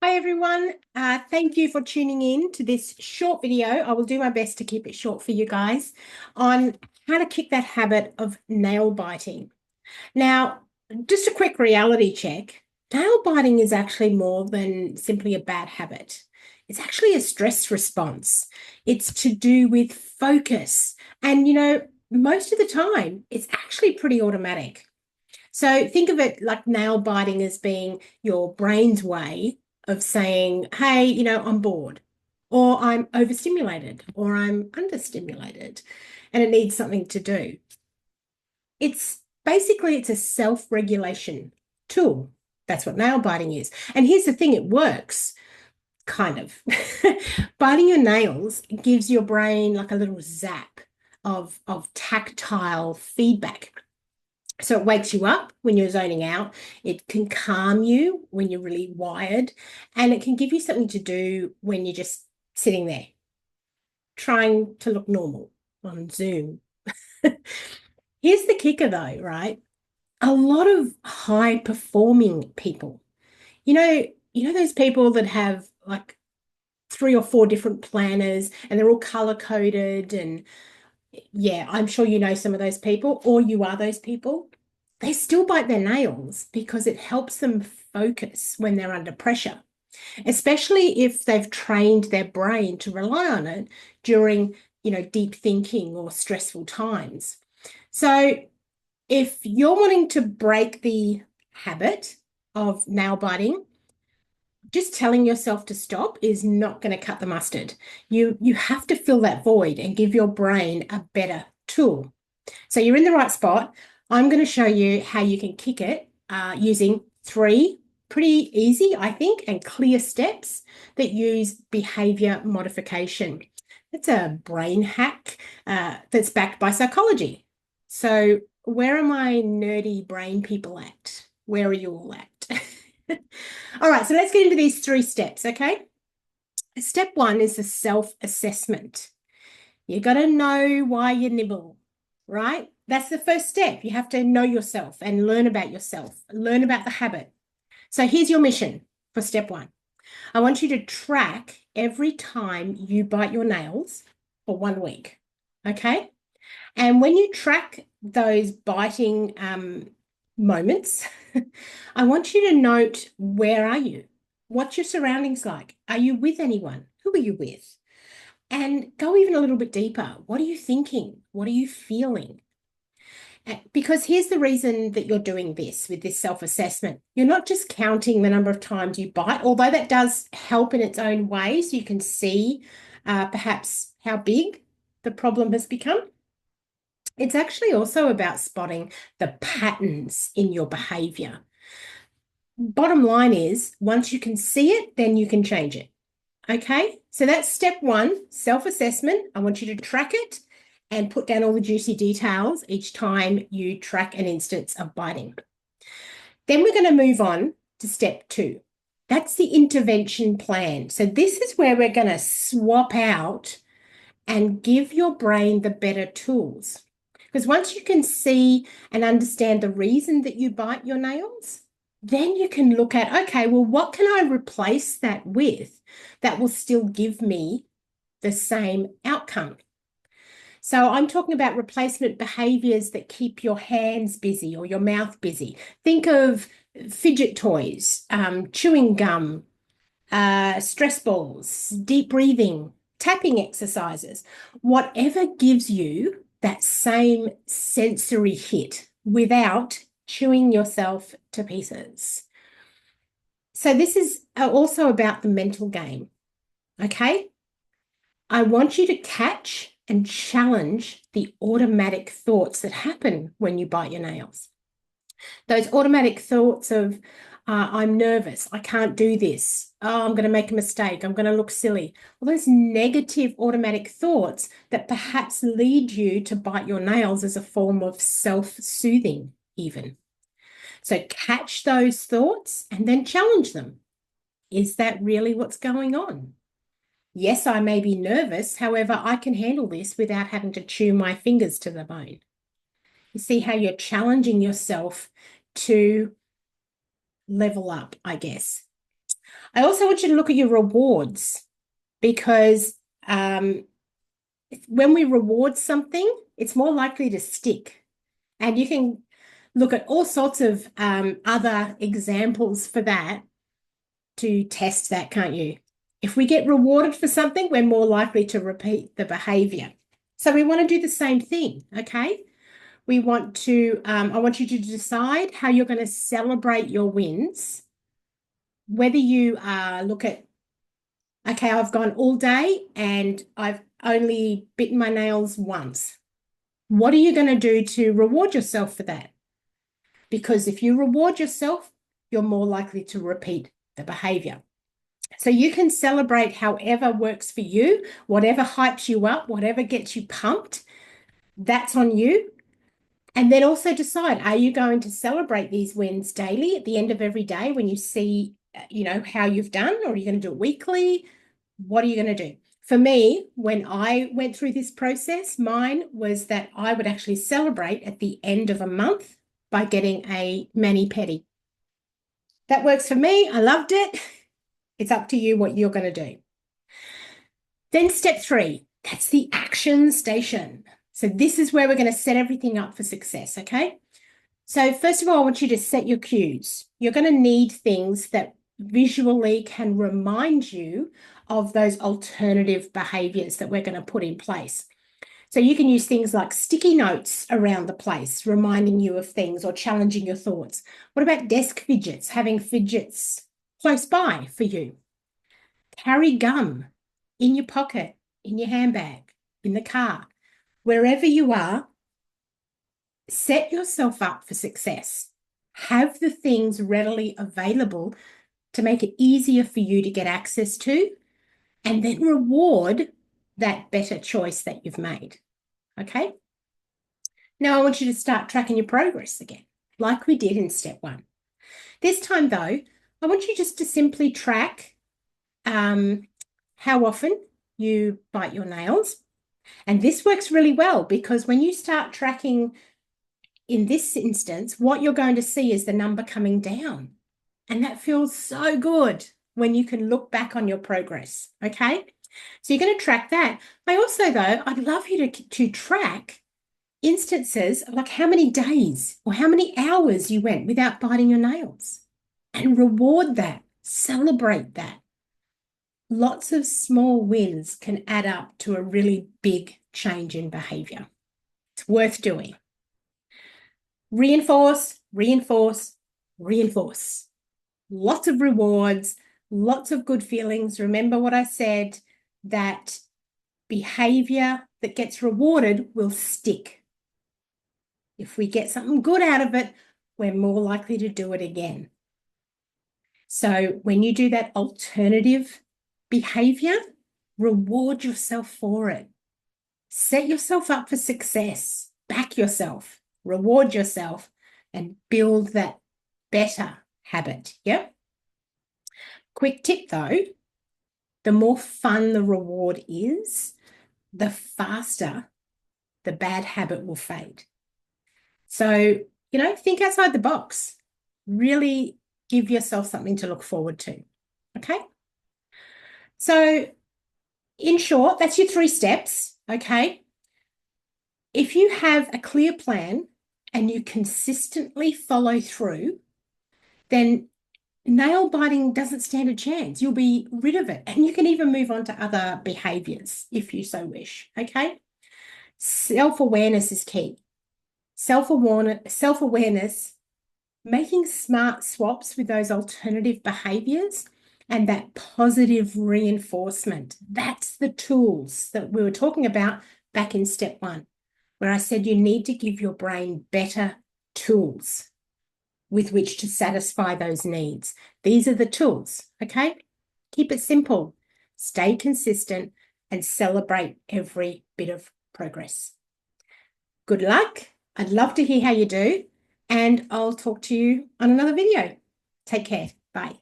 Hi everyone, thank you for tuning in to this short video. I will do my best to keep it short for you guys on how to kick that habit of nail biting. Now, just a quick reality check. Nail biting is actually more than simply a bad habit. It's actually a stress response. It's to do with focus. And most of the time, it's actually pretty automatic. So think of it like nail biting as being your brain's way of saying, hey, I'm bored, or I'm overstimulated, or I'm understimulated, and it needs something to do. It's a self-regulation tool. That's what nail biting is. And here's the thing, it works, kind of. Biting your nails gives your brain like a little zap of tactile feedback. So it wakes you up when you're zoning out. It can calm you when you're really wired, and it can give you something to do when you're just sitting there trying to look normal on Zoom. Here's the kicker though, right? A lot of high performing people, you know, those people that have like three or four different planners and they're all color coded, and yeah, I'm sure you know some of those people, or you are those people. They still bite their nails because it helps them focus when they're under pressure, especially if they've trained their brain to rely on it during, deep thinking or stressful times. So if you're wanting to break the habit of nail biting, just telling yourself to stop is not going to cut the mustard. You have to fill that void and give your brain a better tool. So you're in the right spot. I'm going to show you how you can kick it using three pretty easy, I think, and clear steps that use behavior modification. It's a brain hack that's backed by psychology. So where are my nerdy brain people at? Where are you all at? All right, so let's get into these three steps, okay? Step one is the self-assessment. You got to know why you nibble, right? That's the first step. You have to know yourself and learn about yourself, learn about the habit. So here's your mission for step one. I want you to track every time you bite your nails for 1 week, okay? And when you track those biting moments, I want you to note, where are you? What's your surroundings like? Are you with anyone? Who are you with? And go even a little bit deeper. What are you thinking? What are you feeling? Because here's the reason that you're doing this with this self-assessment. You're not just counting the number of times you bite, although that does help in its own way, so you can see perhaps how big the problem has become. It's actually also about spotting the patterns in your behavior. Bottom line is, once you can see it, then you can change it. Okay, so that's step one, self-assessment. I want you to track it and put down all the juicy details each time you track an instance of biting. Then we're going to move on to step two. That's the intervention plan. So this is where we're going to swap out and give your brain the better tools. Because once you can see and understand the reason that you bite your nails, then you can look at, okay, well, what can I replace that with that will still give me the same outcome? So I'm talking about replacement behaviors that keep your hands busy or your mouth busy. Think of fidget toys, chewing gum, stress balls, deep breathing, tapping exercises, whatever gives you that same sensory hit without chewing yourself to pieces. So this is also about the mental game, okay? I want you to catch and challenge the automatic thoughts that happen when you bite your nails. Those automatic thoughts of, I'm nervous, I can't do this, oh, I'm going to make a mistake, I'm going to look silly. All those negative automatic thoughts that perhaps lead you to bite your nails as a form of self-soothing even. So catch those thoughts and then challenge them. Is that really what's going on? Yes, I may be nervous. However, I can handle this without having to chew my fingers to the bone. You see how you're challenging yourself to level up, I guess. I also want you to look at your rewards because when we reward something, it's more likely to stick. And you can look at all sorts of other examples for that to test that, can't you? If we get rewarded for something, we're more likely to repeat the behavior. So we want to do the same thing, okay? We want to, I want you to decide how you're going to celebrate your wins, whether you look at, okay, I've gone all day and I've only bitten my nails once. What are you going to do to reward yourself for that? Because if you reward yourself, you're more likely to repeat the behavior. So you can celebrate however works for you, whatever hypes you up, whatever gets you pumped, that's on you. And then also decide, are you going to celebrate these wins daily at the end of every day when you see, how you've done, or are you going to do it weekly? What are you going to do? For me, when I went through this process, mine was that I would actually celebrate at the end of a month by getting a mani-pedi. That works for me. I loved it. It's up to you what you're going to do. Then step 3, that's the action station. So this is where we're going to set everything up for success, okay? So first of all, I want you to set your cues. You're going to need things that visually can remind you of those alternative behaviors that we're going to put in place. So you can use things like sticky notes around the place, reminding you of things or challenging your thoughts. What about desk fidgets, having fidgets close by for you? Carry gum in your pocket, in your handbag, in the car, wherever you are. Set yourself up for success. Have the things readily available to make it easier for you to get access to, and then reward that better choice that you've made. Okay? Now I want you to start tracking your progress again, like we did in step 1. This time, though, I want you just to simply track how often you bite your nails. And this works really well because when you start tracking, in this instance, what you're going to see is the number coming down. And that feels so good when you can look back on your progress, okay? So you're going to track that. I also, though, I'd love you to track instances of like how many days or how many hours you went without biting your nails, and reward that, celebrate that. Lots of small wins can add up to a really big change in behavior. It's worth doing. Reinforce, reinforce, reinforce. Lots of rewards, lots of good feelings. Remember what I said, that behavior that gets rewarded will stick. If we get something good out of it, we're more likely to do it again. So when you do that alternative behavior, reward yourself for it. Set yourself up for success. Back yourself. Reward yourself and build that better habit. Yep. Quick tip though, the more fun the reward is, the faster the bad habit will fade. So, think outside the box. Really give yourself something to look forward to. Okay? So, in short, that's your 3 steps. Okay? If you have a clear plan and you consistently follow through, then nail biting doesn't stand a chance. You'll be rid of it. And you can even move on to other behaviors if you so wish. Okay? Self-awareness is key. Self-awareness, making smart swaps with those alternative behaviors and that positive reinforcement. That's the tools that we were talking about back in step 1, where I said you need to give your brain better tools with which to satisfy those needs. These are the tools, okay? Keep it simple, stay consistent, and celebrate every bit of progress. Good luck. I'd love to hear how you do, and I'll talk to you on another video. Take care. Bye.